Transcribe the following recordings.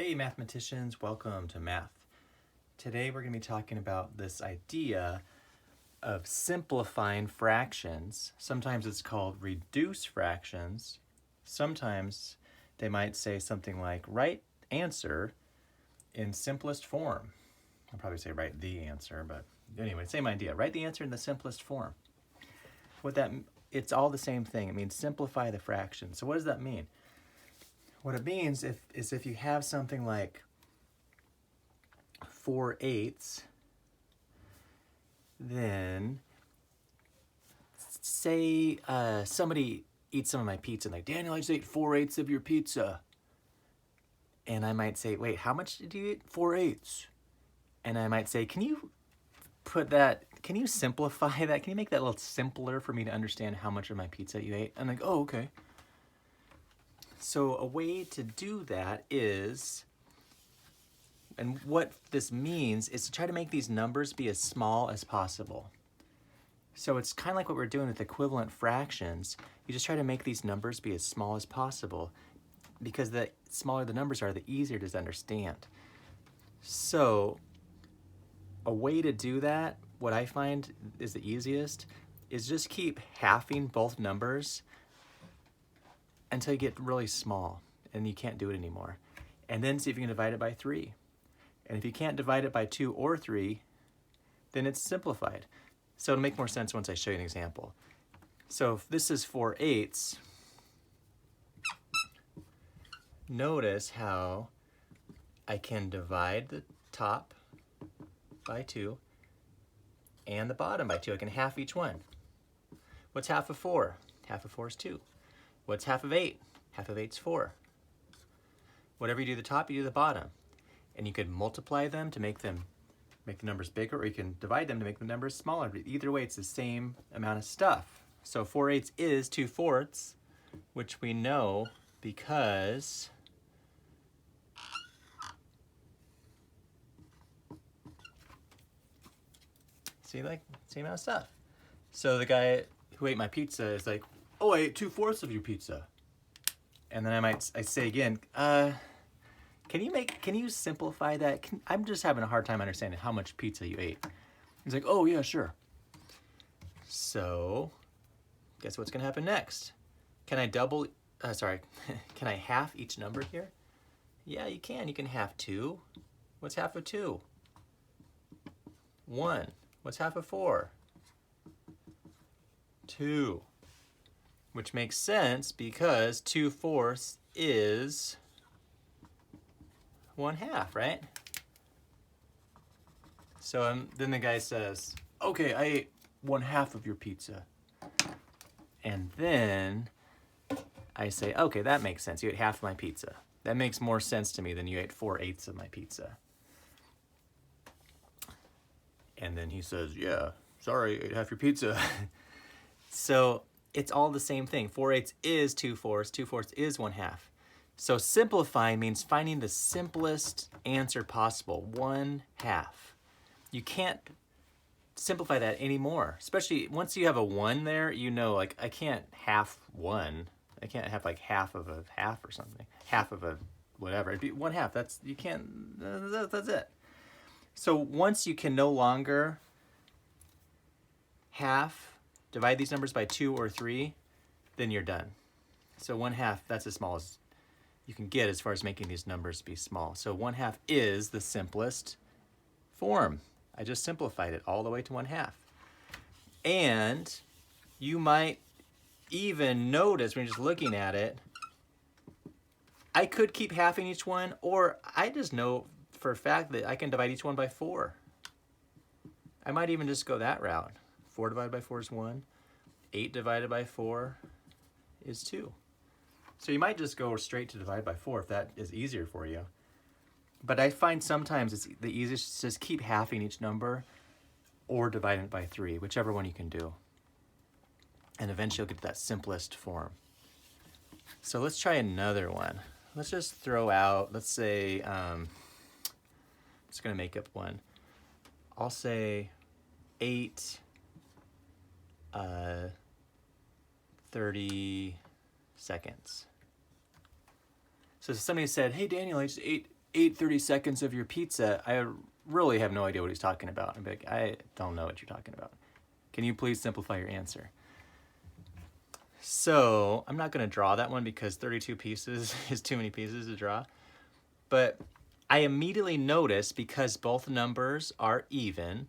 Hey mathematicians, welcome to math. Today we're going to be talking about this idea of simplifying fractions. Sometimes it's called reduce fractions. Sometimes they might say something like write answer in simplest form. I'll probably say write the answer, but anyway, same idea. Write the answer in the simplest form. It's all the same thing. It means simplify the fraction. So what does that mean? What it means is if you have something like 4/8, then say somebody eats some of my pizza and like, Daniel, I just ate 4/8 of your pizza. And I might say, wait, how much did you eat? 4/8. And I might say, can you simplify that? Can you make that a little simpler for me to understand how much of my pizza you ate? I'm like, oh, okay. So a way to do that is, and what this means is to try to make these numbers be as small as possible. So it's kind of like what we're doing with equivalent fractions. You just try to make these numbers be as small as possible because the smaller the numbers are, the easier it is to understand. So a way to do that, what I find is the easiest, is just keep halving both numbers until you get really small and you can't do it anymore. And then see if you can divide it by 3. And if you can't divide it by 2 or 3, then it's simplified. So it'll make more sense once I show you an example. So if this is 4/8, notice how I can divide the top by 2 and the bottom by 2. I can half each one. What's half of 4? Half of 4 is 2. What's half of 8? Half of 8 is 4. Whatever you do the top, you do the bottom. And you could multiply them to make the numbers bigger, or you can divide them to make the numbers smaller. But either way, it's the same amount of stuff. So 4/8 is 2/4, which we know because see, like, same amount of stuff. So the guy who ate my pizza is like, oh, I ate 2/4 of your pizza. And then I say again, can you simplify that? I'm just having a hard time understanding how much pizza you ate. He's like, oh yeah, sure. So, guess what's gonna happen next? Can I can I half each number here? Yeah, you can. You can half 2. What's half of 2? 1. What's half of 4? 2. Which makes sense because 2/4 is 1/2, right? So then the guy says, okay, I ate 1/2 of your pizza. And then I say, okay, that makes sense. You ate half of my pizza. That makes more sense to me than you ate 4/8 of my pizza. And then he says, yeah, sorry, I ate half your pizza. So it's all the same thing. 4/8 is 2/4. 2/4 is 1/2. So simplifying means finding the simplest answer possible, 1/2. You can't simplify that anymore, especially once you have a 1 there, you know, like, I can't half 1. I can't have like half of a half or something. Half of a whatever. It'd be 1/2. That's it. So once you can no longer divide these numbers by 2 or 3, then you're done. So 1/2, that's as small as you can get as far as making these numbers be small. So 1/2 is the simplest form. I just simplified it all the way to 1/2. And you might even notice when you're just looking at it, I could keep halving each one, or I just know for a fact that I can divide each one by 4. I might even just go that route. 4 divided by 4 is 1. 8 divided by 4 is 2. So you might just go straight to divide by 4 if that is easier for you. But I find sometimes it's the easiest to just keep halving each number or dividing it by 3, whichever one you can do. And eventually you'll get to that simplest form. So let's try another one. Let's just throw out, let's say, I'm just gonna make up one. I'll say 8 30 seconds. So somebody said, hey Daniel, I just ate 8/32 of your pizza, I really have no idea what he's talking about. I'm like, I don't know what you're talking about. Can you please simplify your answer? So I'm not going to draw that one because 32 pieces is too many pieces to draw. But I immediately notice, because both numbers are even,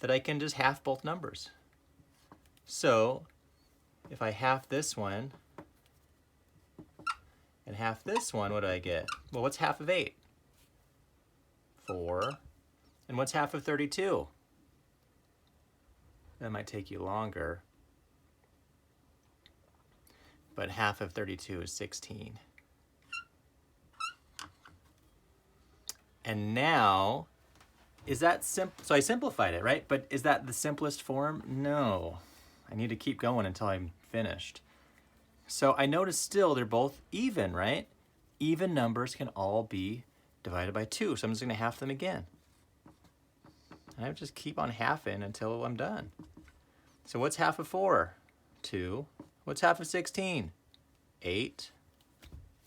that I can just half both numbers. So if I half this one and half this one, what do I get? Well, what's half of 8? 4. And what's half of 32? That might take you longer. But half of 32 is 16. And now, is that simple? So I simplified it, right? But is that the simplest form? No. I need to keep going until I'm finished. So I notice still they're both even, right? Even numbers can all be divided by 2. So I'm just going to half them again. And I just keep on halving until I'm done. So what's half of 4? 2. What's half of 16? 8.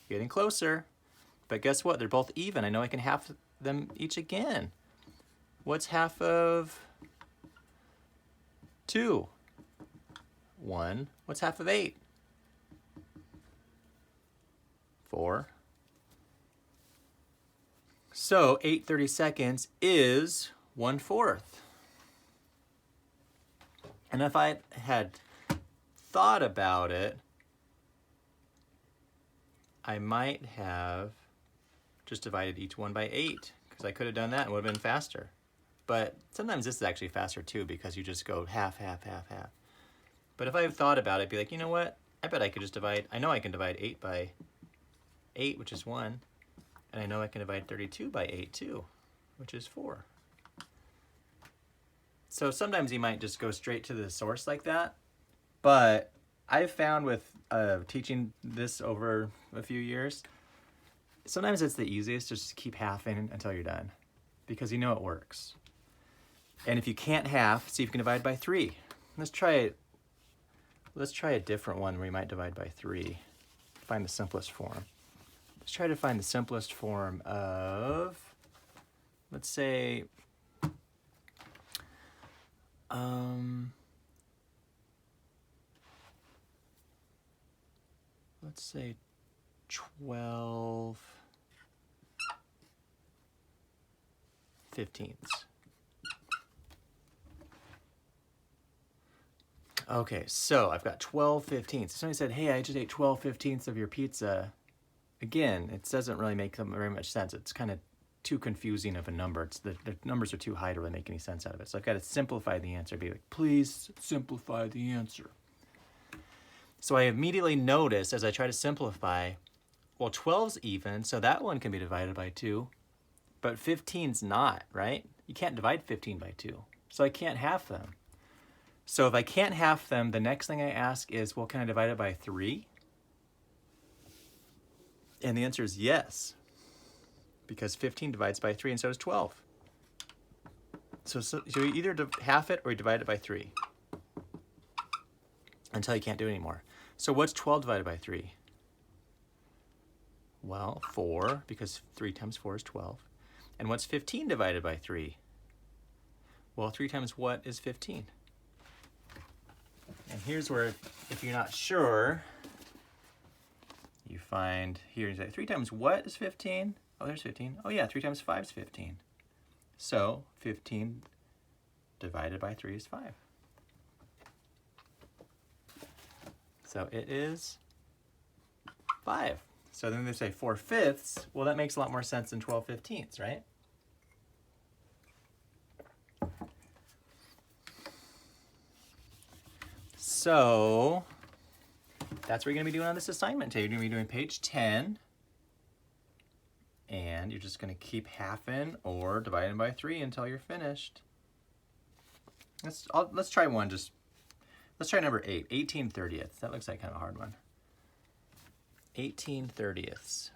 Getting closer. But guess what? They're both even. I know I can half them each again. What's half of 2? 1. What's half of 8? 4. So 8/32 is 1/4. And if I had thought about it, I might have just divided each one by 8, because I could have done that and would have been faster. But sometimes this is actually faster too, because you just go half, half, half, half. But if I had thought about it, I'd be like, you know what? I bet I could just divide, I know I can divide 8 by 8, which is 1. And I know I can divide 32 by 8 too, which is 4. So sometimes you might just go straight to the source like that. But I've found with teaching this over a few years, sometimes it's the easiest just to keep halving until you're done, because you know it works. And if you can't half, see if you can divide by 3. Let's try it. Let's try a different one where you might divide by 3. Find the simplest form. Let's try to find the simplest form of, let's say, let's say 12/15. Okay, so I've got 12/15. Somebody said, hey, I just ate 12/15 of your pizza. Again, it doesn't really make very much sense. It's kind of too confusing of a number. It's the numbers are too high to really make any sense out of it. So I've got to simplify the answer. Be like, please simplify the answer. So I immediately noticed as I try to simplify, well, 12's even, so that one can be divided by 2. But 15's not, right? You can't divide 15 by 2. So I can't half them. So if I can't half them, the next thing I ask is, well, can I divide it by 3? And the answer is yes, because 15 divides by 3, and so does 12. So you either half it or you divide it by 3 until you can't do it anymore. So what's 12 divided by 3? Well, 4, because 3 times 4 is 12. And what's 15 divided by 3? Well, 3 times what is 15? And here's where, if you're not sure, you find here, 3 times what is 15? Oh, there's 15. Oh yeah, 3 times 5 is 15. So 15 divided by 3 is 5. So it is 5. So then they say 4/5. Well, that makes a lot more sense than 12/15, right? So that's what you're going to be doing on this assignment today. You're going to be doing page 10. And you're just going to keep halving or dividing by 3 until you're finished. Let's try one. Let's try number 8. 18/30. That looks like kind of a hard one. 18/30.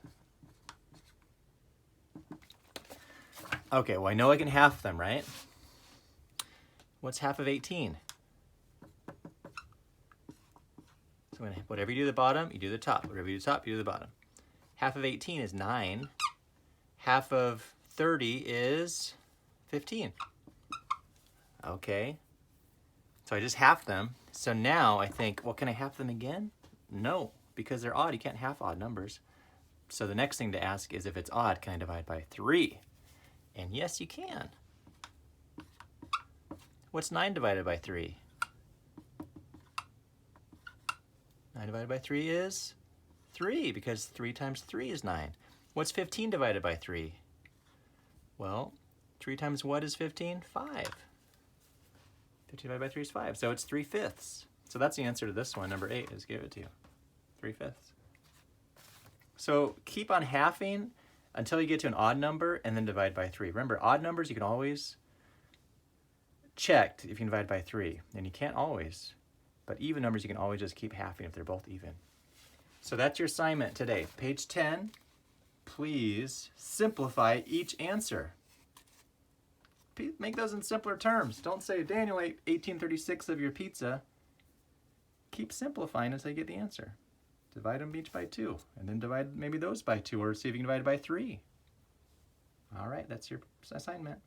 Okay, well, I know I can half them, right? What's half of 18? So whatever you do to the bottom, you do the top. Whatever you do to the top, you do the bottom. Half of 18 is 9. half of 30 is 15. Okay, so I just halved them. So now I think, well, can I half them again? No, because they're odd. You can't half odd numbers. So the next thing to ask is, if it's odd, can I divide by 3? And yes, you can. What's 9 divided by 3? 9 divided by 3 is 3, because 3 times 3 is 9. What's 15 divided by 3? Well, 3 times what is 15? 5. 15 divided by 3 is 5, so it's 3/5. So that's the answer to this one. Number 8 is give it to you. 3/5. So keep on halving until you get to an odd number and then divide by 3. Remember, odd numbers you can always check if you can divide by 3, and you can't always. But even numbers you can always just keep halving if they're both even. So that's your assignment today. Page 10, please simplify each answer. Make those in simpler terms. Don't say, Daniel ate 1836 of your pizza. Keep simplifying until you get the answer. Divide them each by 2, and then divide maybe those by 2, or see if you can divide it by 3. All right, that's your assignment.